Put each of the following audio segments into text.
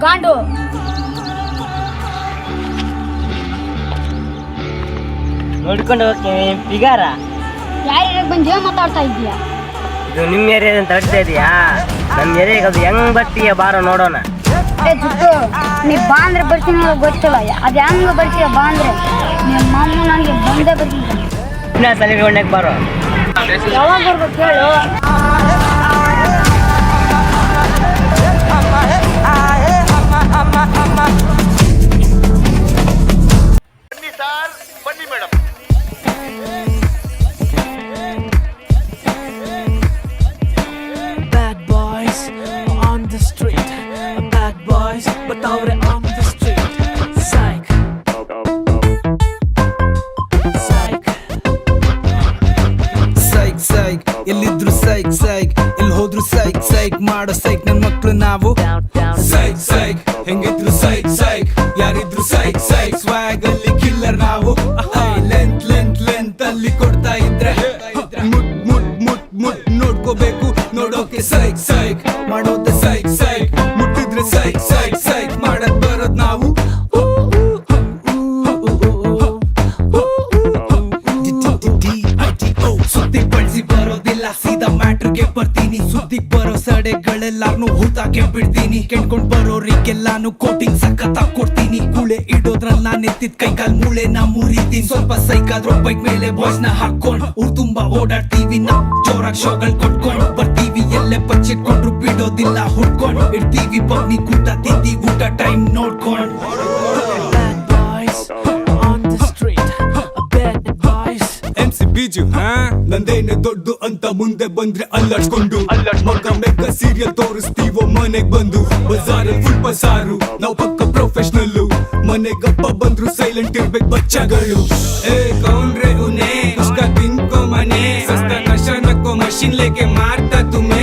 ಗಾಂಡು. ನೋಡ್ಕೊಂಡು ಹೋಗ್ತೀನಿ ಬಿಗಾರ. ಯಾರ್ಯಾರ ಬಂದು ಮಾತಾಡ್ತಾ ಇದೀಯಾ? ಇದು ನಿಮ್ಮ ಏರಿಯಾದ ಅಂತ ಅಡ್ತಾ ಇದೀಯಾ? ನಮ್ಮ ಏರಿಯಾಗ ಅದು ಹೆಂಗ್ ಬರ್ತೀಯ ಬಾರೋ ನೋಡೋಣ. ಜುಟ್ಟು ನೀ ಬಾ ಅಂದ್ರೆ ಬರ್ತೀನಿ ಗೊತ್ತಿಲ್ಲ. ಅದು ಹೆಂಗ ಬರ್ತೀಯ ಬಾ ಅಂದ್ರೆ ನಿಮ್ಮ ಅಮ್ಮ ನನಗೆ ಬಂದೇ ಬರ್ತೀನಿ. ಇನ್ನ ಸಲಿಗೊಂಡಕ್ಕೆ ಬಾರೋ. ಯಾವಾಗ ಬರ್ಬೇಕು ಹೇಳು? ಬನ್ನಿ madam. Bad boys on the street. Bad boys, but ಅವ್ರೆ on the street. Psych. Psych. Psych psych ಎಲ್ಲಿದ್ರು ಸೈಕ್ ಸೈಕ್ ಎಲ್ಲಿ ಹೋದ್ರು ಸೈಕ್ ಸೈಕ್ ಮಾಡೋ ಸೈಕ್ ನನ್ ಮಕ್ಳು ನಾವು. ಸೈಕ್ ಸೈಕ್ ಹೆಂಗಿದ್ರು ಸೈಕ್ ಸೈಕ್ ಯಾರಿದ್ರು ಸೈಕ್ ಸೈಕ್ ಸ್ವ್ಯಾಗ್ ಅಲ್ಲಿ ಕಿಲ್ಲರ್ ನಾವು. ಲೆಂತ್ ಲೆಂತ್ ಲೆಂತ್ ಅಲ್ಲಿ ಕೊಡ್ತಾ ಇದ್ರೆ ಮುಟ್ ಮುಟ್ ಮುಟ್ ಮುಟ್ ನೋಡ್ಕೋಬೇಕು ನೋಡೋಕೆ ಸೈಕ್ ಸೈಕ್ ಮಾಡೋದೆ ಸೈಕ್ ಸೈಕ್ ಮುಟ್ಟಿದ್ರೆ ಸೈಕ್ ಸೈಕ್ ಸೈಕ್ ಮಾಡಕ್ ಬರೋದ್ ನಾವು. ಸುದ್ದಿ ಬಳಸಿ ಬರೋದಿಲ್ಲ ಸೀದಾ ಮ್ಯಾಟ್ರಿಗೆ ಬರ್ತೀನಿ. ಸುದ್ದಿ ಬರೋ ಸಡೆಗಳೆಲ್ಲಾರ್ನು ಹೂತಾಕೆ ಬಿಡ್ತೀನಿ. ಕೆಣ್ಕೊಂಡ್ ಬರೋರಿಗೆಲ್ಲಾನು ಕೋಟಿಂಗ್ ಸಖತ್ ಕೊಡ್ತೀನಿ. ಕೂಳೆ ಇಡೋದ್ರಲ್ಲಿ ನಾನ್ ಎತ್ತಿದ್ ಕೈಕಾಲ್ ಮೂಳೆ ನಾ ಮುರಿತೀನಿ. ಸ್ವಲ್ಪ ಸೈಕ್ ಆದ್ರೂ ಬೈಕ್ ಮೇಲೆ ಬಾಯ್ಸ್ ನ ಹಾಕೊಂಡ್ ಊರ್ ತುಂಬಾ ಓಡಾಡ್ತೀವಿ. ನಾ ಜೋರಾಗ್ ಶೋಗಳ್ ಕೊಟ್ಕೊಂಡ್ ಬರ್ತೀವಿ. ಎಲ್ಲೇ ಬಚ್ಚಿಟ್ಕೊಂಡ್ರು ಬಿಡೋದಿಲ್ಲ ಹುಡ್ಕೊಂಡ್ ಇಡ್ತೀವಿ. ಬಗ್ನಿ ಕೂಟ ತಿಂದಿ ಊಟ ಟೈಮ್ ನೋಡ್ಕೊಂಡ್. Bad boys on the street. Bad boys. MC ಬೀಜು ನಂದೇನೆ ದೊಡ್ಡು ಅಂತ ಮುಂದೆ ಬಂದ್ರೆ ಅಲ್ಲಾಡ್ಸ್ಕೊಂಡು ಮಗ ಮೆಗ ಸೀರಿಯಲ್ ತೋರಿಸ್ತೀವೋ ಮನೆಗ್ ಬಂದು. ಬಜಾರಲ್ಲಿ ಫುಲ್ ಬಸಾರು ನಾವು ಪಕ್ಕ ಪ್ರೊಫೆಷನಲ್ಲು. ಮನೆಗಪ್ಪ ಬಂದ್ರು ಸೈಲೆಂಟ್ ಇರ್ಬೇಕು ಬಚ್ಚಗಳು. ಏ ಕೌನ್ರೆ ಉನೆ ಉಸ್ಕಾ ತಿನ್ಕೋ ಮನೆ ಸಸ್ತ ನಶಾ ನಕ್ಕೋ ಮಷಿನ್ ಲೇಕೆ ಮಾರ್ತಾ ತುಮೆ.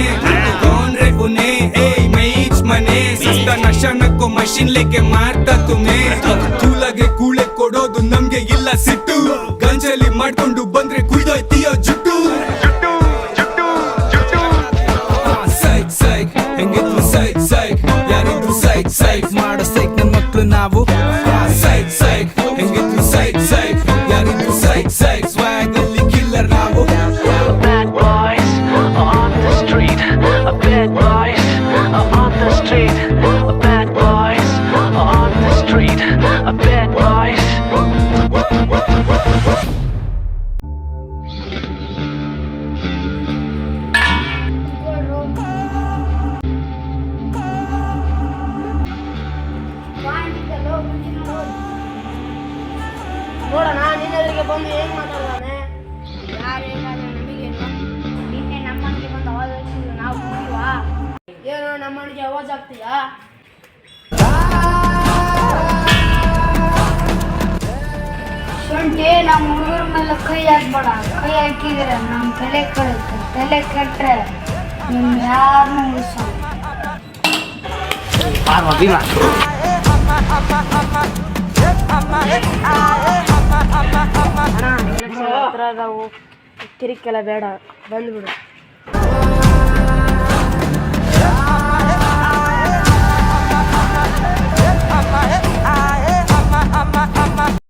ಕೌನ್ರೆ ಉನೆ ಏ ಮೈಚ್ ಮನೆ ಸಸ್ತ ನಶಾ ನಕ್ಕೋ ಮಷಿನ್ ಲೇಕೆ ಮಾರ್ತಾ ತುಮೆ. ಕೂಲಾಗೆ ಕೂಳೆ ಕೊಡೋದು ನಮ್ಗೆ ಇಲ್ಲ ಸಿಟ್ಟು. ಗಂಜಲಿ ಮಾಡ್ಕೊಂಡು ಬಂದ್ರೆ ಕುಯ್ದೋಯ್ತೀಯೋ ಜುಟ್ಟು. ಸೈಕ್ ಸೈಕ್ ಹೆಂಗಿದ್ರು ಸೈಕ್ ಸೈಕ್ ಯಾರಿದ್ರು ಸೈಕ್ ಸೈಕ್ ಮಾಡೋ ಸೈಕ್ ನನ್ ಮಕ್ಳು ನಾವು. ಸೈಕ್ ಸೈಕ್ ಹೆಂಗಿದ್ರು ಸೈಕ್ ಸೈಕ್ ಯಾರಿದ್ರು ಸೈಕ್ ಸೈಕ್ ಸ್ವ್ಯಾಗ್ ಅಲ್ಲಿ ಕಿಲ್ಲರ್ ನಾವು. Bad boys on the street. Bad boys on the street. Bad boys on the street. Bad boys. ನೋಡೋಣ ನಿನ್ನೆದುರಿಗೆ ಬಂದು ಏನ್ ಮಾತಾಡ್ತಾನೆ. ಯಾರೇನಾದ್ರೂ ನಮಗೇನು ನಿನ್ನೆ ನಮ್ಮನಿಗೆ ಬಂದು ಅವಾಜ್ ಹಾಕ್ಸಿದ್ರು ನಾವು ಕುಡಿಯುವಾ? ಏನೋ ನಮ್ಮನಿಗೆ ಅವಾಜ್ ಆಗ್ತೀಯಾ? ಶುಂಠಿ ನಮ್ಮ ಹುಡುಗರ ಮೇಲೆ ಕೈ ಹಾಕ್ಬೇಡ. ಕೈ ಹಾಕಿದ್ರೆ ನಮ್ಮ ತಲೆ ಕಳುತ್ತೆ. ತಲೆ ಕೆಟ್ಟರೆ ನಿಮ್ ಯಾರನ್ನೂ ಉಳಿಸೋಣ. ಹತ್ರ ಕಿರಿಕೆಲ್ಲ ಬೇಡ ಬಂದ್ಬಿಡು.